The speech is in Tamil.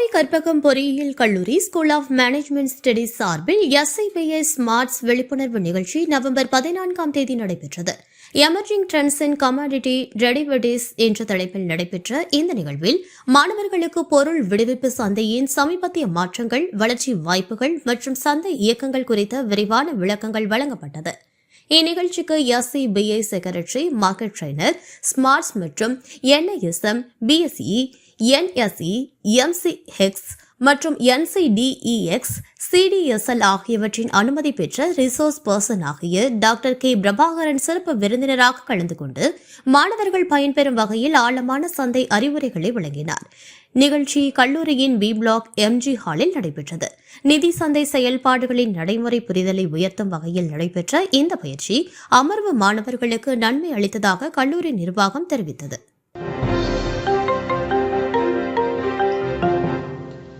கோவை கற்பகம் பொறியியல் கல்லூரி ஸ்கூல் ஆஃப் மேனேஜ்மெண்ட் ஸ்டடீஸ் சார்பில் SIBS ஸ்மார்ட்ஸ் விழிப்புணர்வு நிகழ்ச்சி நவம்பர் 14ஆம் தேதி நடைபெற்றது. எமர்ஜிங் ட்ரெண்ட்ஸ் இன் கமாடிட்டி டெரிவேட்டிவ்ஸ் என்ற தலைப்பில் நடைபெற்ற இந்த நிகழ்வில் மாணவர்களுக்கு பொருள் விடுவிப்பு சந்தையின் சமீபத்திய மாற்றங்கள், வளர்ச்சி வாய்ப்புகள் மற்றும் சந்தை இயக்கங்கள் குறித்த விரிவான விளக்கங்கள் வழங்கப்பட்டது. இந்நிகழ்ச்சிக்கு SIBS secretary, market trainer, smarts மற்றும் NISM, BSE, NSE, MCX மற்றும் NCDEX, CDSL ஆகியவற்றின் அனுமதி பெற்ற ரிசோர்ஸ் பர்சன் ஆகிய டாக்டர் K. பிரபாகரன் சிறப்பு விருந்தினராக கலந்து கொண்டு மாணவர்கள் பயன்பெறும் வகையில் ஆழமான சந்தை அறிவுரைகளை வழங்கினார். நிகழ்ச்சி கல்லூரியின் B பிளாக் MG ஹாலில் நடைபெற்றது. நிதி சந்தை செயல்பாடுகளின் நடைமுறை புரிதலை உயர்த்தும் வகையில் நடைபெற்ற இந்த பயிற்சி அமர்வு மாணவர்களுக்கு நன்மை அளித்ததாக கல்லூரி நிர்வாகம் தெரிவித்தது.